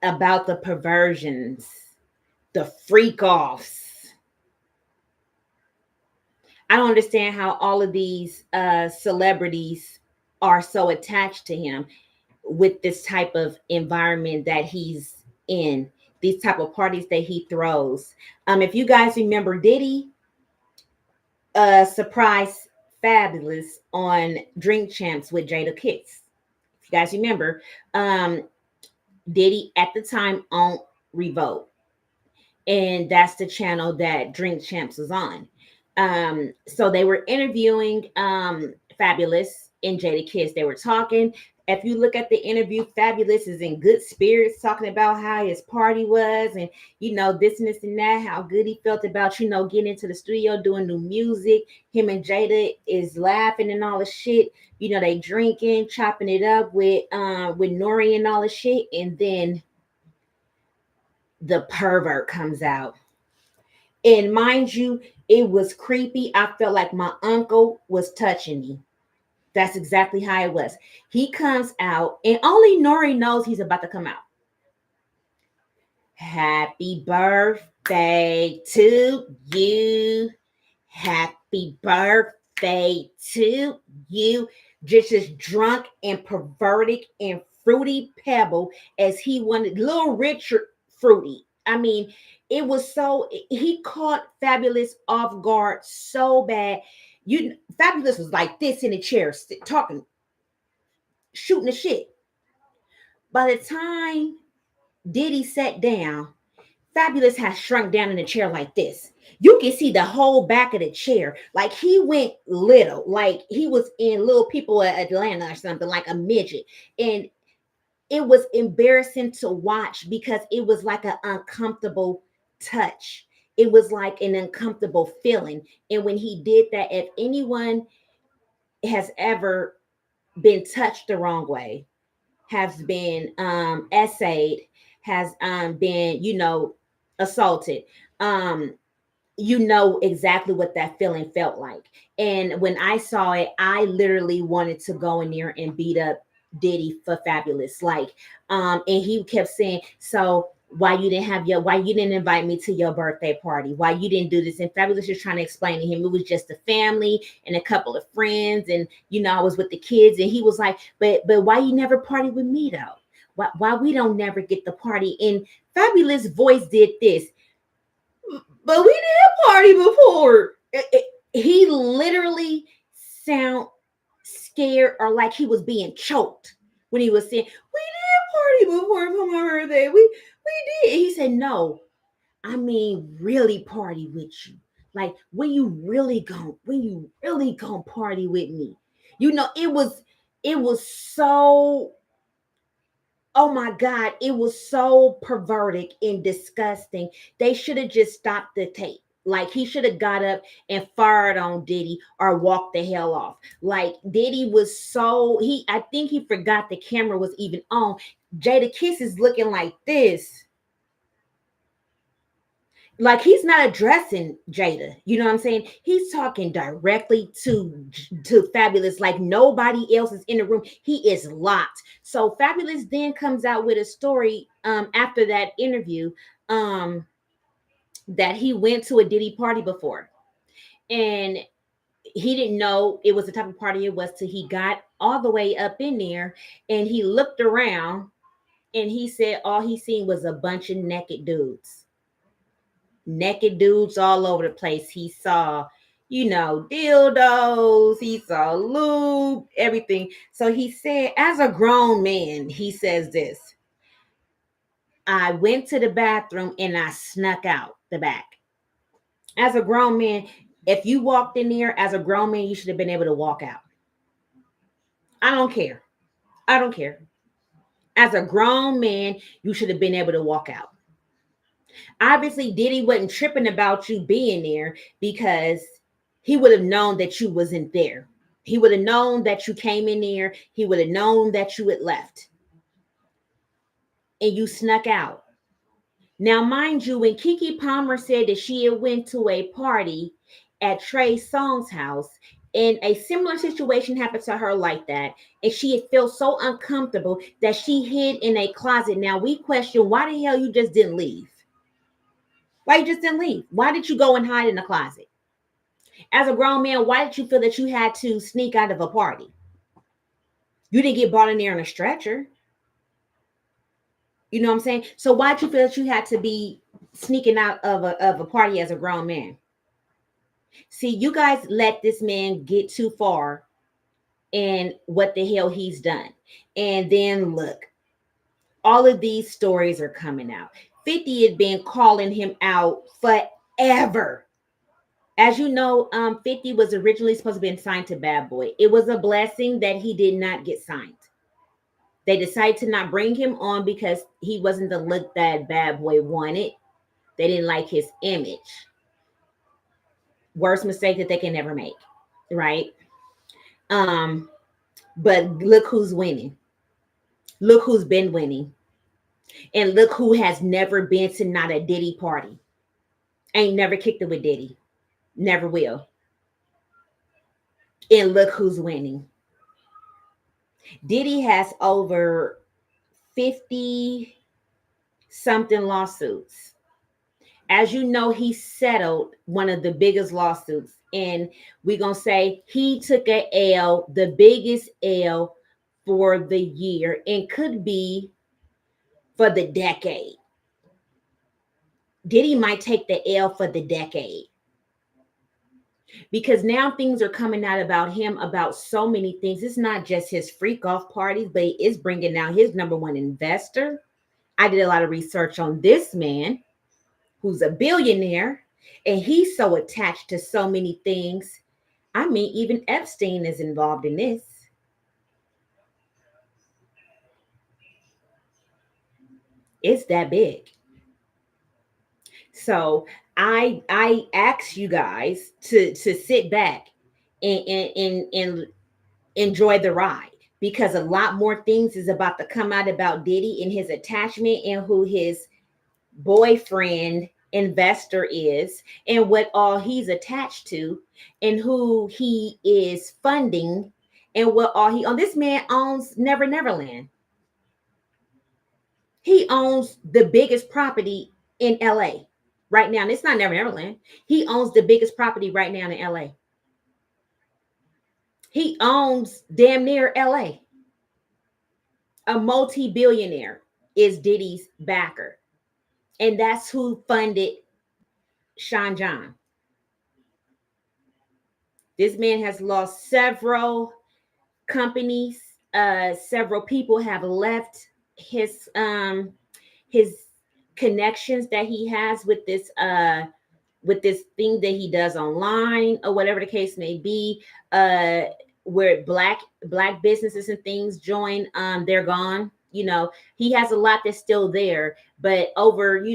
about the perversions, the freak offs. I don't understand how all of these celebrities are so attached to him with this type of environment that he's in, these type of parties that he throws. If you guys remember Diddy surprise Fabulous on Drink Champs with Jada Kiss. If you guys remember, Diddy at the time on Revolt, and that's the channel that Drink Champs was on. So they were interviewing Fabulous and Jada Kiss. They were talking. If you look at the interview, Fabulous is in good spirits, talking about how his party was, and this and this and that, how good he felt about getting into the studio, doing new music. Him and Jada is laughing and all the shit. They drinking, chopping it up with Nori and all the shit, and then the pervert comes out. And mind you, it was creepy. I felt like my uncle was touching me. That's exactly how it was. He comes out, and only Nori knows he's about to come out. Happy birthday to you. Happy birthday to you. Just as drunk and perverted and fruity pebble as he wanted, little Richard fruity. I mean, it was so, he caught Fabulous off guard so bad. Fabulous was like this in the chair, talking, shooting the shit. By the time Diddy sat down, Fabulous has shrunk down in the chair like this. You can see the whole back of the chair. Like he went little, like he was in Little People of Atlanta or something, like a midget. And it was embarrassing to watch because it was like an uncomfortable touch. It was like an uncomfortable feeling. And when he did that, if anyone has ever been touched the wrong way, has been essayed, has been, assaulted, exactly what that feeling felt like. And when I saw it, I literally wanted to go in there and beat up Diddy for Fabulous. Like, and he kept saying, so why you didn't invite me to your birthday party? Why you didn't do this? And Fabulous was trying to explain to him it was just a family and a couple of friends, and I was with the kids. And he was like, but why you never party with me though? Why we don't never get the party? And Fabulous voice did this, but we did party before. He literally sound scared or like he was being choked when he was saying, "We did party before for my birthday. We did." He said, "No, I mean really party with you. Like when you really gonna party with me." It was so, oh my God, it was so perverted and disgusting. They should have just stopped the tape. Like he should have got up and fired on Diddy or walked the hell off. Like Diddy was so, I think he forgot the camera was even on. Jada Kiss is looking like this. Like he's not addressing Jada. You know what I'm saying? He's talking directly to Fabulous, like nobody else is in the room. He is locked. So Fabulous then comes out with a story after that interview that he went to a Diddy party before. And he didn't know it was the type of party it was till he got all the way up in there and he looked around and he said all he seen was a bunch of naked dudes all over the place. He saw dildos. He saw lube, everything. So he said, as a grown man, he says this: I went to the bathroom and I snuck out the back. As a grown man, if you walked in there as a grown man, you should have been able to walk out. I don't care. I don't care. As a grown man, you should have been able to walk out. Obviously, Diddy wasn't tripping about you being there because he would have known that you wasn't there. He would have known that you came in there. He would have known that you had left and you snuck out. Now, mind you, when Keke Palmer said that she had went to a party at Trey Songz's house, and a similar situation happened to her like that, and she had felt so uncomfortable that she hid in a closet. Now we question, why the hell you just didn't leave? Why you just didn't leave? Why did you go and hide in the closet? As a grown man, why did you feel that you had to sneak out of a party? You didn't get brought in there on a stretcher. You know what I'm saying? So why did you feel that you had to be sneaking out of a party as a grown man? See, you guys let this man get too far in what the hell he's done. And then look, all of these stories are coming out. 50 had been calling him out forever. As you know, 50 was originally supposed to be signed to Bad Boy. It was a blessing that he did not get signed. They decided to not bring him on because he wasn't the look that Bad Boy wanted. They didn't like his image. Worst mistake that they can never make, right? But look who's winning. Look who's been winning. And look who has never been to not a Diddy party. Ain't never kicked it with Diddy. Never will. And look who's winning. Diddy has over 50 something lawsuits. As you know, he settled one of the biggest lawsuits. And we're going to say he took a L, the biggest L for the year, and could be for the decade. Diddy might take the L for the decade. Because now things are coming out about him, about so many things. It's not just his freak off parties, but it's bringing down his number one investor. I did a lot of research on this man who's a billionaire, and he's so attached to so many things. I mean, even Epstein is involved in this. It's that big. So I ask you guys to sit back and enjoy the ride, because a lot more things is about to come out about Diddy and his attachment and who his boyfriend investor is and what all he's attached to and who he is funding and what all he on. This man owns Never Neverland. He owns the biggest property in LA right now. And it's not Never Neverland. He owns the biggest property right now in LA. He owns damn near LA. A multi-billionaire is Diddy's backer. And that's who funded Sean John. This man has lost several companies. Several people have left his connections that he has with this thing that he does online or whatever the case may be. Where black businesses and things join, they're gone. You know, he has a lot that's still there, but over,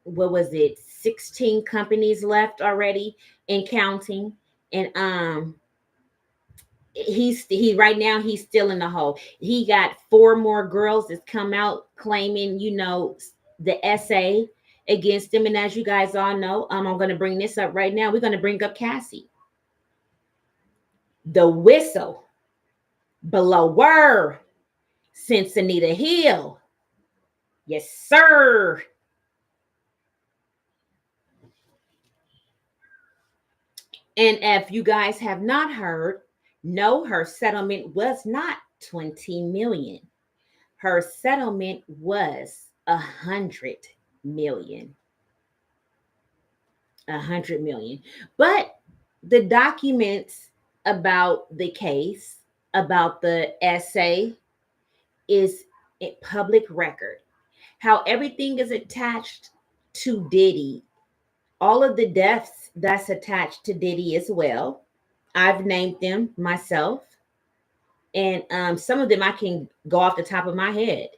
what was it, 16 companies left already and counting. And he right now he's still in the hole. He got 4 more girls that's come out claiming, the essay against him. And as you guys all know, I'm going to bring this up right now. We're going to bring up Cassie. The whistle blower since Anita Hill. Yes, sir. And if you guys have not heard, no, her settlement was not 20 million. Her settlement was 100 million. 100 million. But the documents about the case, about the essay, is a public record. How everything is attached to Diddy, all of the deaths that's attached to Diddy as well. I've named them myself, and some of them I can go off the top of my head,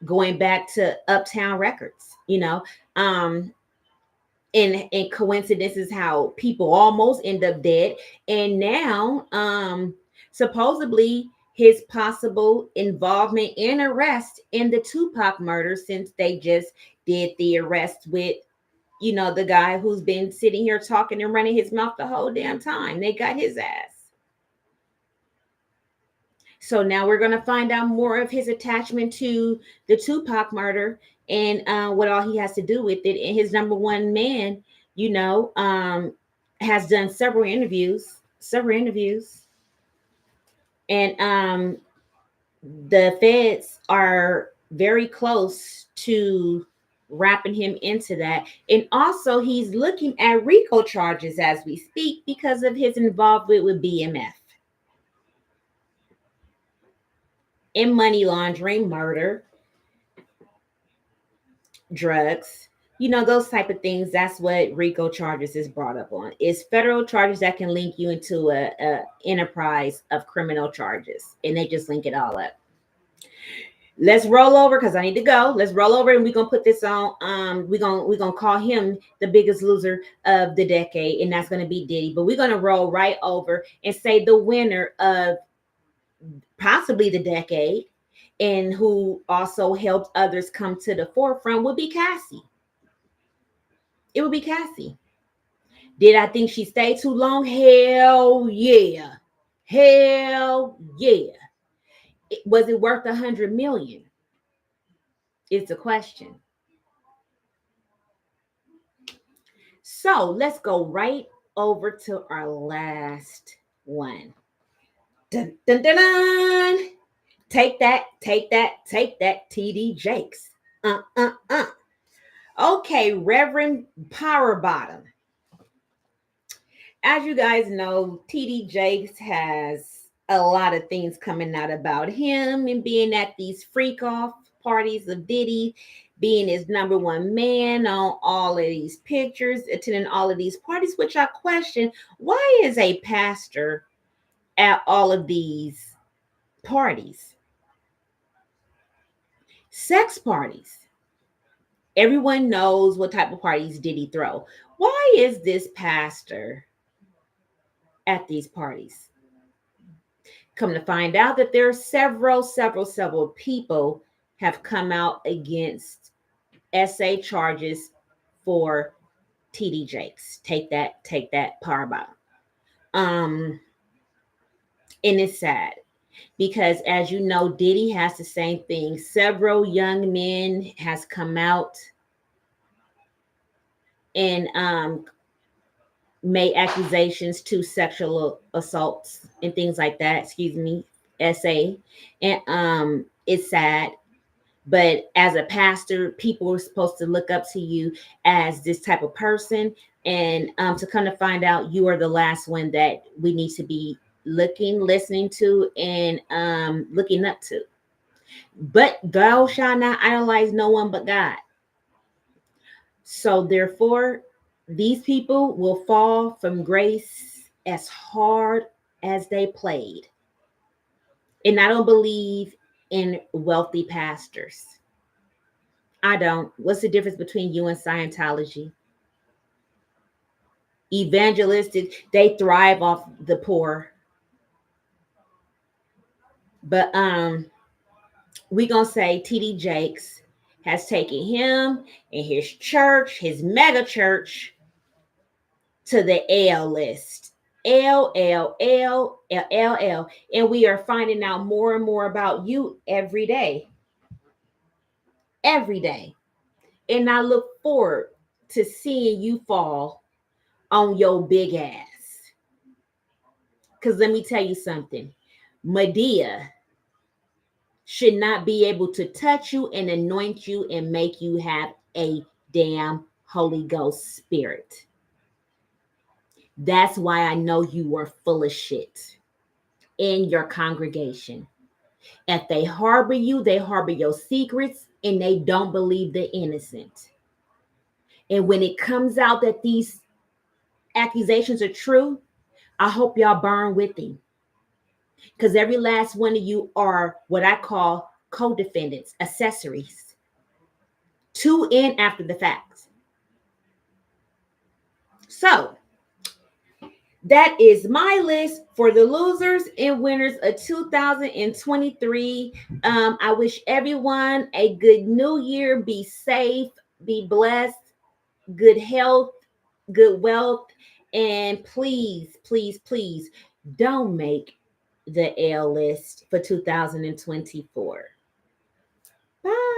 going back to Uptown Records. Um, and coincidences how people almost end up dead, and now supposedly his possible involvement in arrest in the Tupac murder, since they just did the arrest with the guy who's been sitting here talking and running his mouth the whole damn time. They got his ass. So now we're going to find out more of his attachment to the Tupac murder, and what all he has to do with it. And his number one man, has done several interviews. And the feds are very close to wrapping him into that. And also he's looking at RICO charges as we speak because of his involvement with BMF. In money laundering, murder, drugs, those type of things. That's what RICO charges is brought up on. It's federal charges that can link you into a enterprise of criminal charges, and they just link it all up. Let's roll over because I need to go. Let's roll over, and we're gonna put this on. We're gonna call him the biggest loser of the decade, and that's gonna be Diddy. But we're gonna roll right over and say the winner of possibly the decade, and who also helped others come to the forefront, would be Cassie. It would be Cassie. Did I think she stayed too long? Hell yeah. Hell yeah. Was it worth 100 million? Is the question. So let's go right over to our last one. Dun, dun, dun, dun. Take that, TD Jakes. Okay, Reverend Power Bottom. As you guys know, TD Jakes has a lot of things coming out about him and being at these freak off parties of Diddy, being his number one man on all of these pictures, attending all of these parties, which I question, why is a pastor at all of these parties? Sex parties. Everyone knows what type of parties Diddy throw. Why is this pastor at these parties? Come to find out that there are several people have come out against SA charges for TD Jakes. Take that, Power Bottom. And it's sad because, as you know, Diddy has the same thing. Several young men has come out and made accusations to sexual assaults and things like that. SA. And it's sad. But as a pastor, people are supposed to look up to you as this type of person. And to kind of find out you are the last one that we need to be listening to, and looking up to. But thou shalt not idolize no one but God. So therefore, these people will fall from grace as hard as they played. And I don't believe in wealthy pastors. I don't. What's the difference between you and Scientology? Evangelistic, they thrive off the poor. But we gonna say TD Jakes has taken him and his church, his mega church, to the L list. L. And we are finding out more and more about you every day. Every day. And I look forward to seeing you fall on your big ass. Because let me tell you something. Medea should not be able to touch you and anoint you and make you have a damn Holy Ghost spirit. That's why I know you are full of shit in your congregation. If they harbor you, they harbor your secrets, and they don't believe the innocent. And when it comes out that these accusations are true, I hope y'all burn with him. Because every last one of you are what I call co-defendants, accessories to and after the fact. So that is my list for the losers and winners of 2023. I wish everyone a good new year. Be safe, be blessed, good health, good wealth, and please, please, please don't make the L list for 2024. Bye.